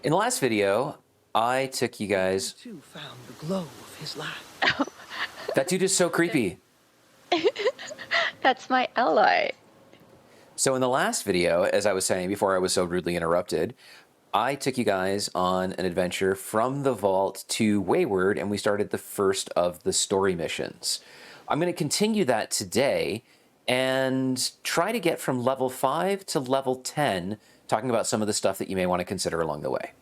In the last video, I took you guys... Too found the glow of his life. That dude is so creepy. That's my ally. So in the last video, as I was saying before I was so rudely interrupted, I took you guys on an adventure from the vault to Wayward, and we started the first of the story missions. I'm going to continue that today and try to get from level 5 to level 10, talking about some of the stuff that you may want to consider along the way.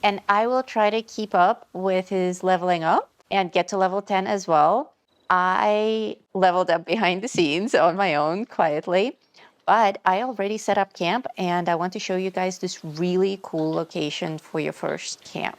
And I will try to keep up with his leveling up and get to level 10 as well. I leveled up behind the scenes on my own quietly, but I already set up camp and I want to show you guys this really cool location for your first camp.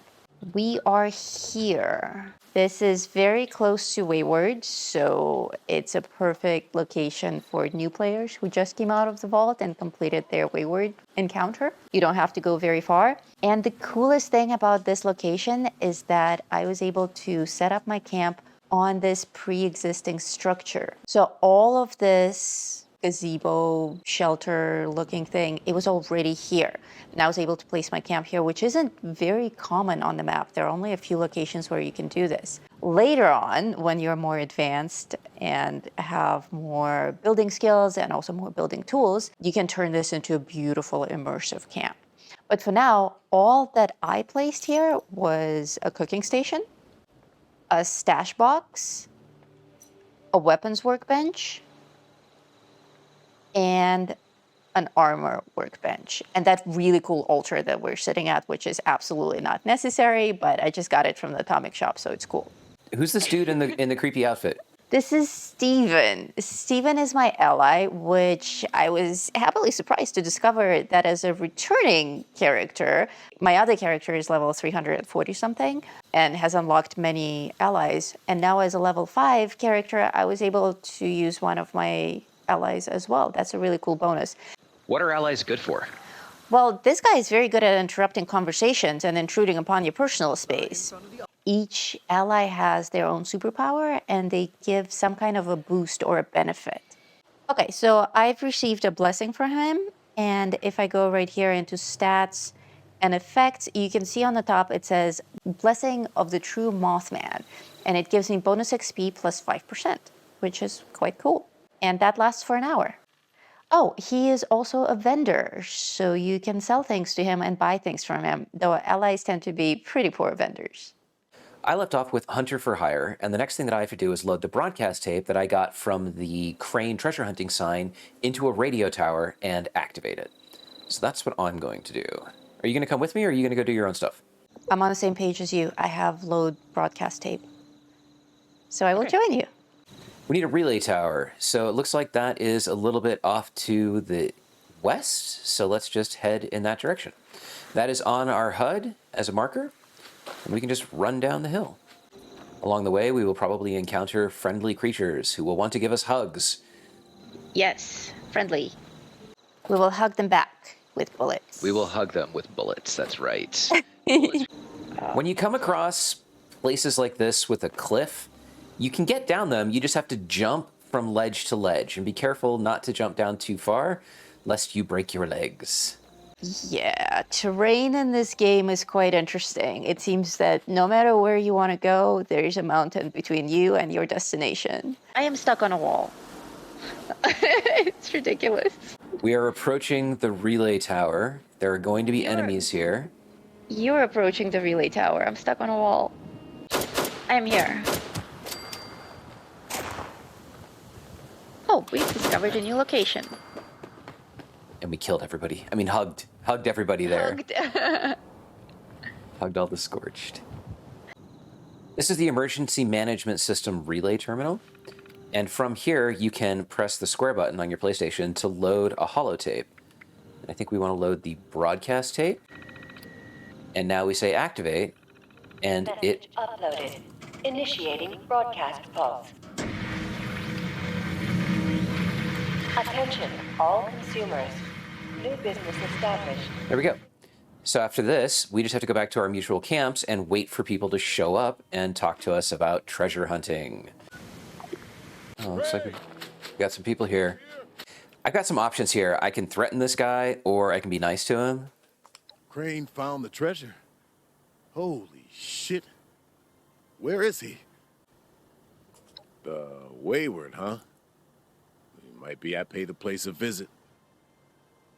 We are here. This is very close to Wayward, so it's a perfect location for new players who just came out of the vault and completed their Wayward encounter. You don't have to go very far. And the coolest thing about this location is that I was able to set up my camp on this pre-existing structure. So all of this gazebo shelter looking thing, it was already here. And I was able to place my camp here, which isn't very common on the map. There are only a few locations where you can do this. Later on, when you're more advanced and have more building skills and also more building tools, you can turn this into a beautiful immersive camp. But for now, all that I placed here was a cooking station, a stash box, a weapons workbench, and an armor workbench. And that really cool altar that we're sitting at, which is absolutely not necessary, but I just got it from the atomic shop, so it's cool. Who's this dude in the creepy outfit? This is Steven. Steven is my ally, which I was happily surprised to discover that as a returning character. My other character is level 340 something and has unlocked many allies. And now as a level 5 character, I was able to use one of my allies as well. That's a really cool bonus. What are allies good for? Well, this guy is very good at interrupting conversations and intruding upon your personal space. Each ally has their own superpower and they give some kind of a boost or a benefit. Okay, so I've received a blessing from him, and if I go right here into stats and effects, you can see on the top it says Blessing of the True Mothman, and it gives me bonus XP plus 5%, which is quite cool. And that lasts for an hour. Oh, he is also a vendor, so you can sell things to him and buy things from him, though allies tend to be pretty poor vendors. I left off with Hunter for Hire, and the next thing that I have to do is load the broadcast tape that I got from the crane treasure hunting sign into a radio tower and activate it. So that's what I'm going to do. Are you going to come with me, or are you going to go do your own stuff? I'm on the same page as you. I have load broadcast tape. So I will join you. We need a relay tower, so it looks like that is a little bit off to the west, so let's just head in that direction. That is on our HUD as a marker, and we can just run down the hill. Along the way, we will probably encounter friendly creatures who will want to give us hugs. Yes, friendly. We will hug them back with bullets. We will hug them with bullets, that's right. When you come across places like this with a cliff, you can get down them, you just have to jump from ledge to ledge, and be careful not to jump down too far, lest you break your legs. Yeah, terrain in this game is quite interesting. It seems that no matter where you want to go, there is a mountain between you and your destination. I am stuck on a wall. It's ridiculous. We are approaching the relay tower. There are going to be enemies here. You're approaching the relay tower. I'm stuck on a wall. I am here. Oh, we've discovered a new location. And we killed everybody. I mean, hugged everybody there. Hugged all the scorched. This is the emergency management system relay terminal. And from here, you can press the square button on your PlayStation to load a holotape. And I think we want to load the broadcast tape. And now we say activate, and Message uploaded. Initiating broadcast pulse. Attention, all consumers. New business established. There we go. So after this, we just have to go back to our mutual camps and wait for people to show up and talk to us about treasure hunting. Oh, looks like we got some people here. I've got some options here. I can threaten this guy, or I can be nice to him. Crane found the treasure. Holy shit. Where is he? The Wayward, huh? He might be at Pay the Place a visit.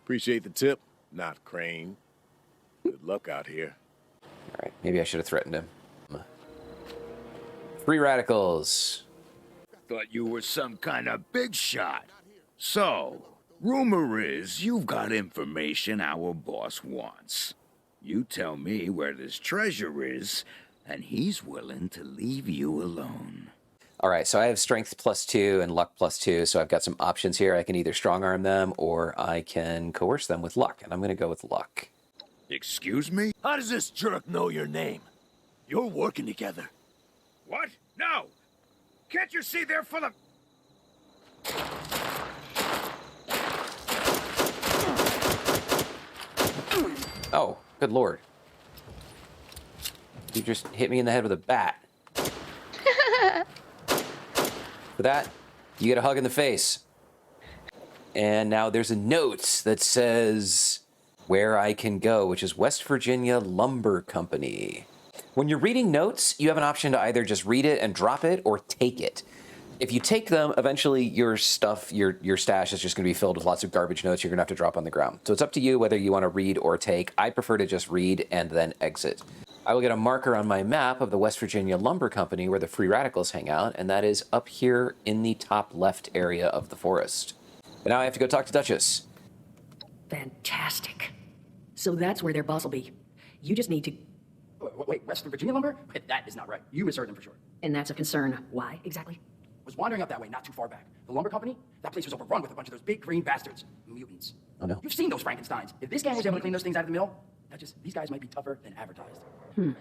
Appreciate the tip, not Crane. Good luck out here. All right, maybe I should have threatened him. Free radicals. Thought you were some kind of big shot. So, rumor is you've got information our boss wants. You tell me where this treasure is, and he's willing to leave you alone. All right, so I have strength +2 and luck +2, so I've got some options here. I can either strong arm them or I can coerce them with luck, and I'm going to go with luck. Excuse me? How does this jerk know your name? You're working together. What? No! Can't you see they're full of... Oh, good lord. You just hit me in the head with a bat. For that, you get a hug in the face. And now there's a note that says where I can go, which is West Virginia Lumber Company. When you're reading notes, you have an option to either just read it and drop it or take it. If you take them, eventually your stuff, your stash is just going to be filled with lots of garbage notes you're going to have to drop on the ground. So it's up to you whether you want to read or take. I prefer to just read and then exit. I will get a marker on my map of the West Virginia Lumber Company where the free radicals hang out, and that is up here in the top left area of the forest. But now I have to go talk to Duchess. Fantastic. So that's where their boss will be. You just need to... Wait, West Virginia lumber? That is not right. You misheard them for sure. And that's a concern. Why, exactly? Was wandering up that way not too far back. The lumber company? That place was overrun with a bunch of those big green bastards. Mutants. Oh, no. You've seen those Frankensteins. If this gang was able to clean those things out of the mill, these guys might be tougher than advertised. You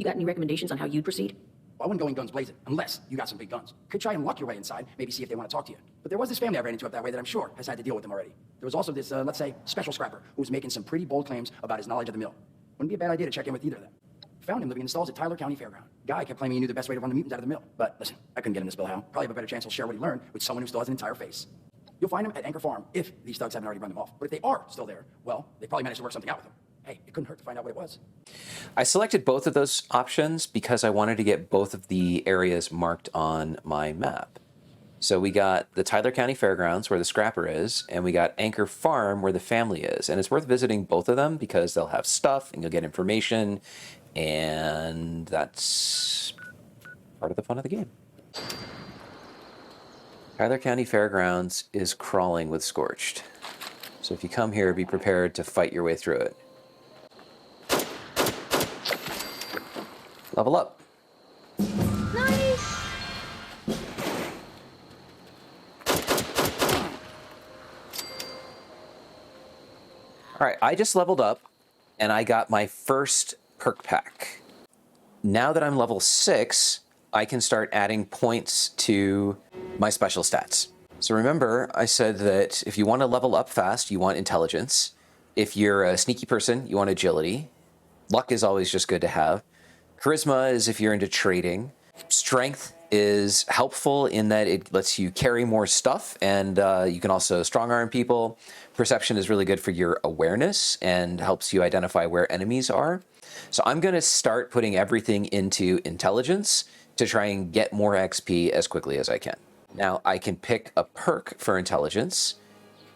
got any recommendations on how you'd proceed? Well, I wouldn't go in guns blazing, unless you got some big guns. Could try and luck your way inside, maybe see if they want to talk to you. But there was this family I ran into up that way that I'm sure has had to deal with them already. There was also this, let's say, special scrapper who was making some pretty bold claims about his knowledge of the mill. Wouldn't be a bad idea to check in with either of them. Found him living in the stalls at Tyler County Fairground. Guy kept claiming he knew the best way to run the mutants out of the mill. But listen, I couldn't get him to spill how. Probably have a better chance he'll share what he learned with someone who still has an entire face. You'll find him at Anchor Farm if these thugs haven't already run them off. But if they are still there, well, they probably managed to work something out with him. Hey, it couldn't hurt to find out what it was. I selected both of those options because I wanted to get both of the areas marked on my map. So we got the Tyler County Fairgrounds where the scrapper is, and we got Anchor Farm where the family is. And it's worth visiting both of them because they'll have stuff and you'll get information, and that's part of the fun of the game. Tyler County Fairgrounds is crawling with Scorched. So if you come here, be prepared to fight your way through it. Level up. Nice. All right, I just leveled up and I got my first perk pack. Now that I'm level 6, I can start adding points to my special stats. So remember, I said that if you want to level up fast, you want intelligence. If you're a sneaky person, you want agility. Luck is always just good to have. Charisma is if you're into trading. Strength is helpful in that it lets you carry more stuff, and you can also strong arm people. Perception is really good for your awareness and helps you identify where enemies are. So I'm going to start putting everything into intelligence to try and get more XP as quickly as I can. Now I can pick a perk for intelligence,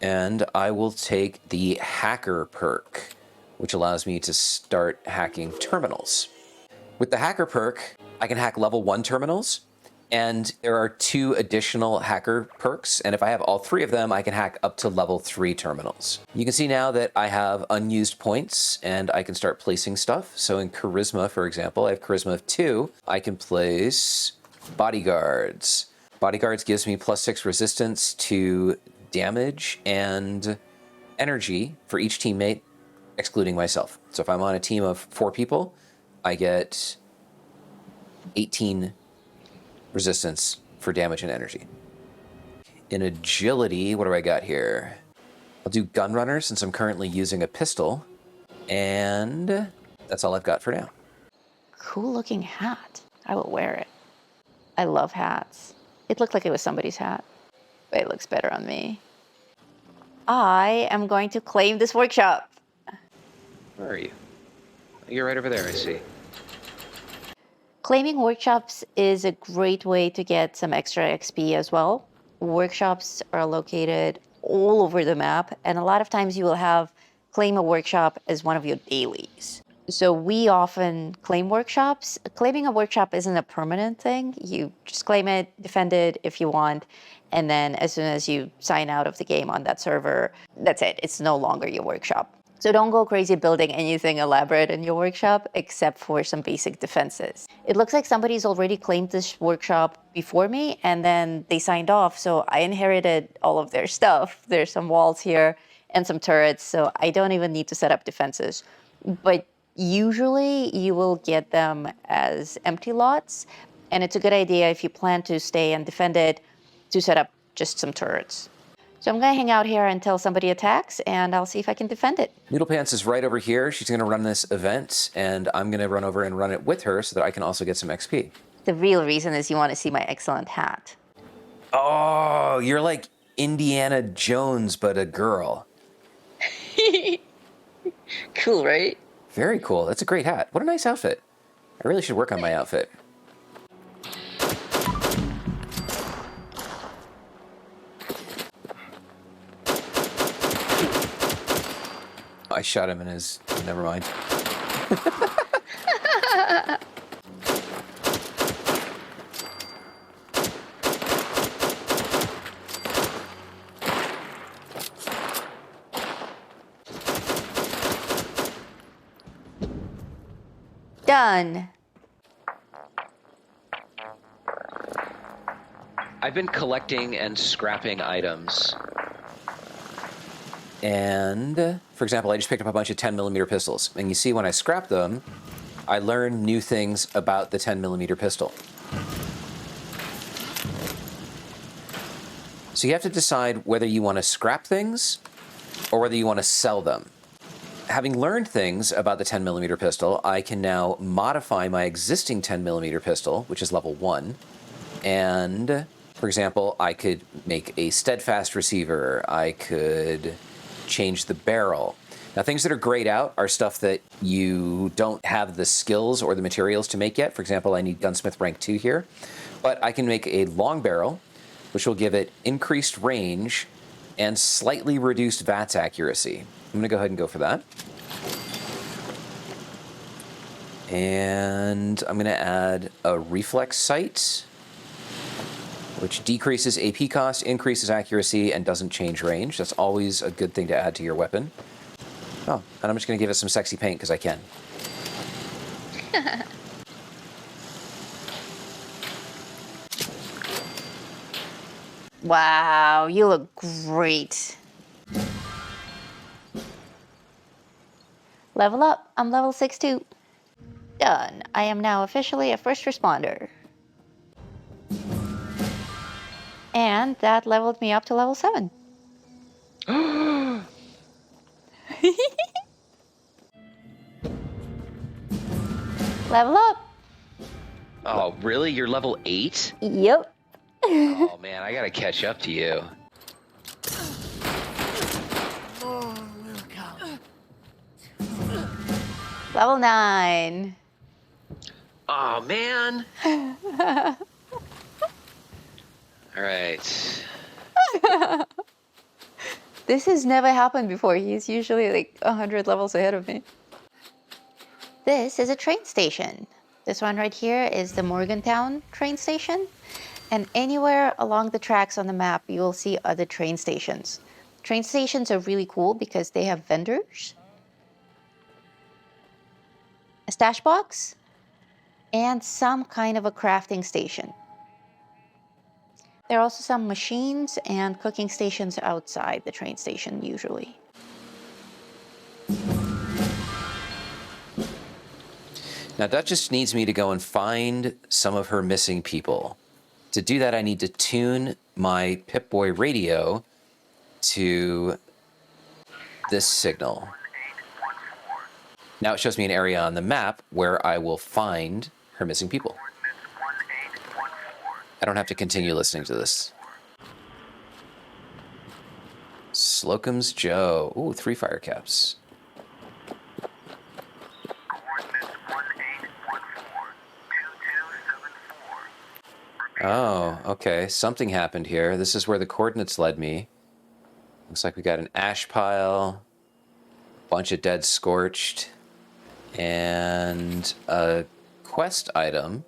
and I will take the hacker perk, which allows me to start hacking terminals. With the hacker perk, I can hack level 1 terminals, and there are 2 additional hacker perks, and if I have all 3 of them, I can hack up to level 3 terminals. You can see now that I have unused points, and I can start placing stuff. So in Charisma, for example, I have Charisma of 2. I can place Bodyguards. Bodyguards gives me +6 resistance to damage and energy for each teammate, excluding myself. So if I'm on a team of 4 people, I get 18 resistance for damage and energy. In agility, what do I got here? I'll do gunrunner since I'm currently using a pistol, and that's all I've got for now. Cool looking hat. I will wear it. I love hats. It looked like it was somebody's hat, but it looks better on me. I am going to claim this workshop. Where are you? You're right over there, I see. Claiming workshops is a great way to get some extra XP as well. Workshops are located all over the map, and a lot of times you will have claim a workshop as one of your dailies. So we often claim workshops. Claiming a workshop isn't a permanent thing. You just claim it, defend it if you want, and then as soon as you sign out of the game on that server, that's it. It's no longer your workshop. So don't go crazy building anything elaborate in your workshop except for some basic defenses. It looks like somebody's already claimed this workshop before me and then they signed off, so I inherited all of their stuff. There's some walls here and some turrets, so I don't even need to set up defenses. But usually you will get them as empty lots, and it's a good idea if you plan to stay and defend it to set up just some turrets. So I'm going to hang out here until somebody attacks, and I'll see if I can defend it. Noodle Pants is right over here. She's going to run this event, and I'm going to run over and run it with her so that I can also get some XP. The real reason is you want to see my excellent hat. Oh, you're like Indiana Jones, but a girl. Cool, right? Very cool. That's a great hat. What a nice outfit. I really should work on my outfit. I shot him in his... Never mind. Done. I've been collecting and scrapping items. And, for example, I just picked up a bunch of 10mm pistols. And you see when I scrap them, I learn new things about the 10mm pistol. So you have to decide whether you want to scrap things or whether you want to sell them. Having learned things about the 10mm pistol, I can now modify my existing 10mm pistol, which is level 1. And, for example, I could make a steadfast receiver. I could change the barrel. Now, things that are grayed out are stuff that you don't have the skills or the materials to make yet. For example, I need gunsmith rank 2 here. But I can make a long barrel, which will give it increased range and slightly reduced VATS accuracy. I'm going to go ahead and go for that. And I'm going to add a reflex sight, which decreases AP cost, increases accuracy, and doesn't change range. That's always a good thing to add to your weapon. Oh, and I'm just going to give it some sexy paint because I can. Wow, you look great. Level up. I'm level 6 too. Done. I am now officially a first responder. And that leveled me up to level 7. Level up. Oh, really? You're level 8? Yep. Oh, man, I gotta catch up to you. Level 9. Oh, man. All right. This has never happened before. He's usually like 100 levels ahead of me. This is a train station. This one right here is the Morgantown train station. And anywhere along the tracks on the map, you will see other train stations. Train stations are really cool because they have vendors, a stash box, and some kind of a crafting station. There are also some machines and cooking stations outside the train station, usually. Now, Duchess needs me to go and find some of her missing people. To do that, I need to tune my Pip-Boy radio to this signal. Now it shows me an area on the map where I will find her missing people. I don't have to continue listening to this. Slocum's Joe. Ooh, 3 fire caps. Oh, okay. Something happened here. This is where the coordinates led me. Looks like we got an ash pile, bunch of dead scorched, and a quest item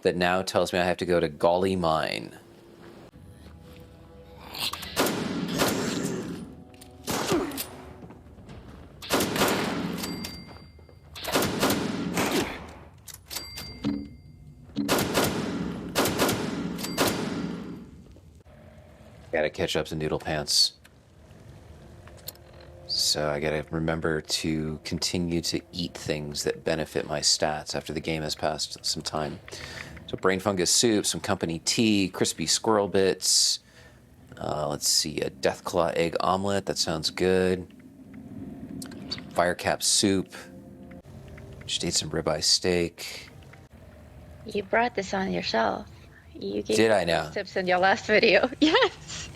that now tells me I have to go to Gauley Mine. Gotta catch up to Noodle Pants. So I gotta remember to continue to eat things that benefit my stats after the game has passed some time. So brain fungus soup, some company tea, crispy squirrel bits. Let's see, a deathclaw egg omelet. That sounds good. Some fire cap soup. Just ate some ribeye steak. You brought this on yourself. You gave Did me I now? those tips in your last video. Yes.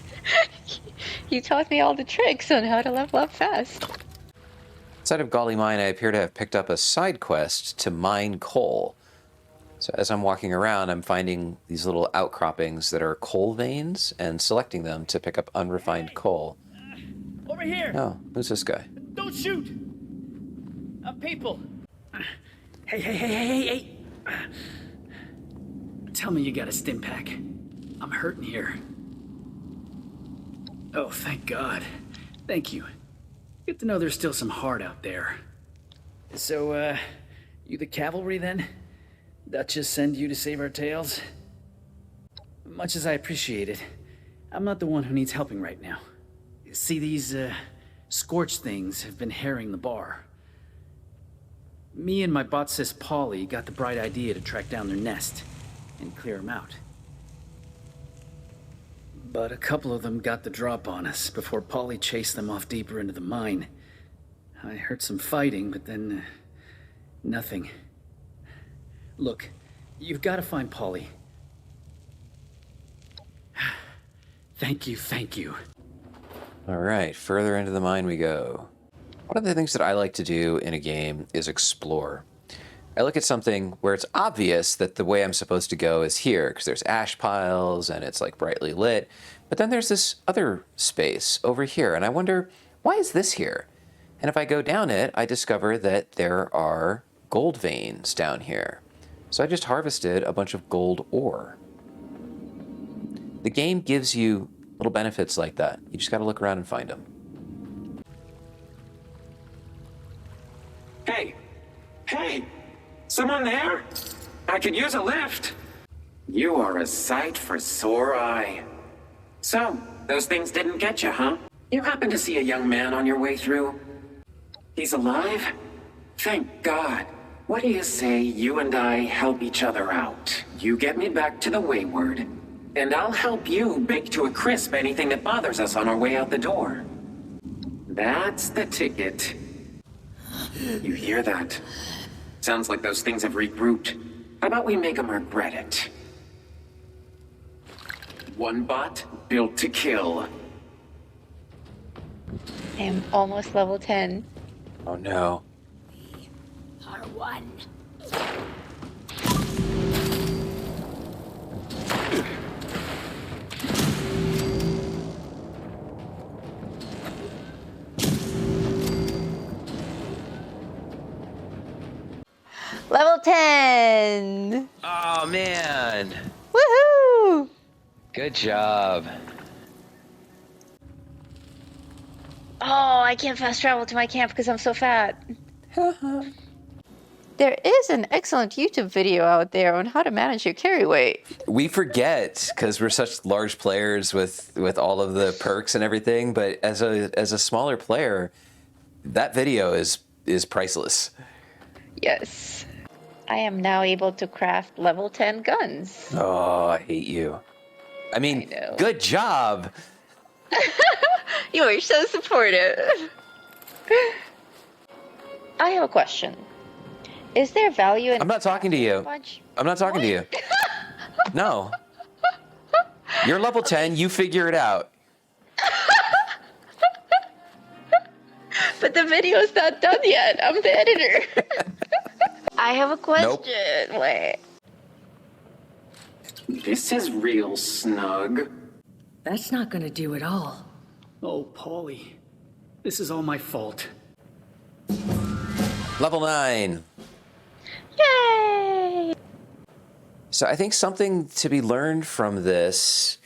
You taught me all the tricks on how to level up fast. Outside of Gauley Mine, I appear to have picked up a side quest to mine coal. So as I'm walking around, I'm finding these little outcroppings that are coal veins and selecting them to pick up unrefined coal. Over here! Oh, who's this guy? Don't shoot! People! Hey. Tell me you got a stim pack. I'm hurting here. Oh, thank God. Thank you. Good to know there's still some heart out there. So, you the cavalry then? Duchess send you to save our tails? Much as I appreciate it, I'm not the one who needs helping right now. See, these, scorched things have been harrying the bar. Me and my bot sis Polly got the bright idea to track down their nest and clear them out. But a couple of them got the drop on us before Polly chased them off deeper into the mine. I heard some fighting, but then, nothing. Look, you've got to find Polly. Thank you. All right, further into the mine we go. One of the things that I like to do in a game is explore. I look at something where it's obvious that the way I'm supposed to go is here, because there's ash piles and it's like brightly lit. But then there's this other space over here, and I wonder, why is this here? And if I go down it, I discover that there are gold veins down here. So I just harvested a bunch of gold ore. The game gives you little benefits like that. You just gotta look around and find them. Hey! Someone there? I could use a lift. You are a sight for sore eye. So, those things didn't get you, huh? You happened to see a young man on your way through? He's alive? Thank God. What do you say you and I help each other out? You get me back to the Wayward, and I'll help you bake to a crisp anything that bothers us on our way out the door. That's the ticket. You hear that? Sounds like those things have regrouped. How about we make them regret it? One bot built to kill. I am almost level 10. Oh no. R1. Level 10! Oh, man. Woohoo! Good job. Oh, I can't fast travel to my camp because I'm so fat. There is an excellent YouTube video out there on how to manage your carry weight. We forget because we're such large players with all of the perks and everything, but as a smaller player, that video is priceless. Yes. I am now able to craft level 10 guns. Oh, I hate you. I mean, I know. good job. You are so supportive. I have a question. Is there value in... I'm not talking to you. I'm not talking to you. No. You're level 10. You figure it out. But the video's not done yet. I'm the editor. I have a question. Nope. Wait. This is real snug. That's not gonna do it all. Oh, Paulie. This is all my fault. Level 9. Yay! So I think something to be learned from this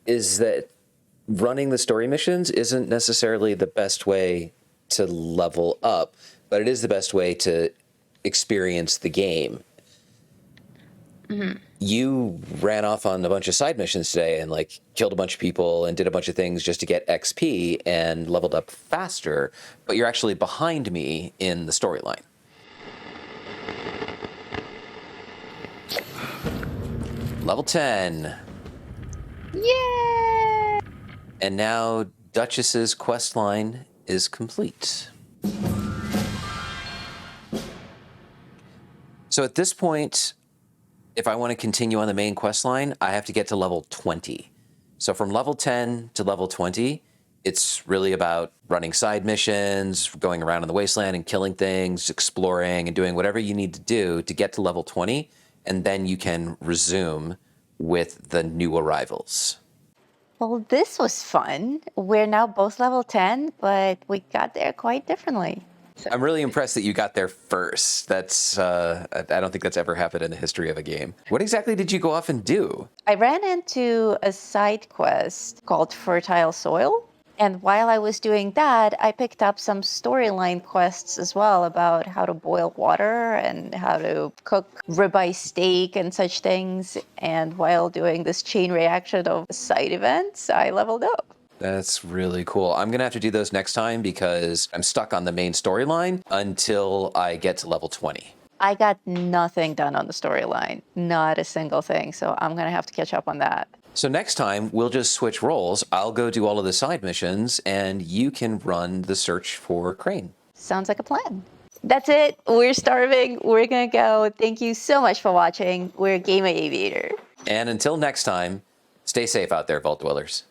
is that running the story missions isn't necessarily the best way to level up, but it is the best way to experience the game. You ran off on a bunch of side missions today and like killed a bunch of people and did a bunch of things just to get XP and leveled up faster, but you're actually behind me in the storyline. Level 10. Yay! And now Duchess's quest line is complete. So at this point, if I want to continue on the main quest line, I have to get to level 20. So from level 10 to level 20, it's really about running side missions, going around in the wasteland and killing things, exploring and doing whatever you need to do to get to level 20, and then you can resume with the new arrivals. Well, this was fun. We're now both level 10, but we got there quite differently. I'm really impressed that you got there first. That's, I don't think that's ever happened in the history of a game. What exactly did you go off and do? I ran into a side quest called Fertile Soil. And while I was doing that, I picked up some storyline quests as well about how to boil water and how to cook ribeye steak and such things. And while doing this chain reaction of side events, I leveled up. That's really cool. I'm going to have to do those next time because I'm stuck on the main storyline until I get to level 20. I got nothing done on the storyline, not a single thing. So I'm going to have to catch up on that. So next time, we'll just switch roles. I'll go do all of the side missions, and you can run the search for Crane. Sounds like a plan. That's it. We're starving. We're going to go. Thank you so much for watching. We're Gamer Aviator. And until next time, stay safe out there, Vault Dwellers.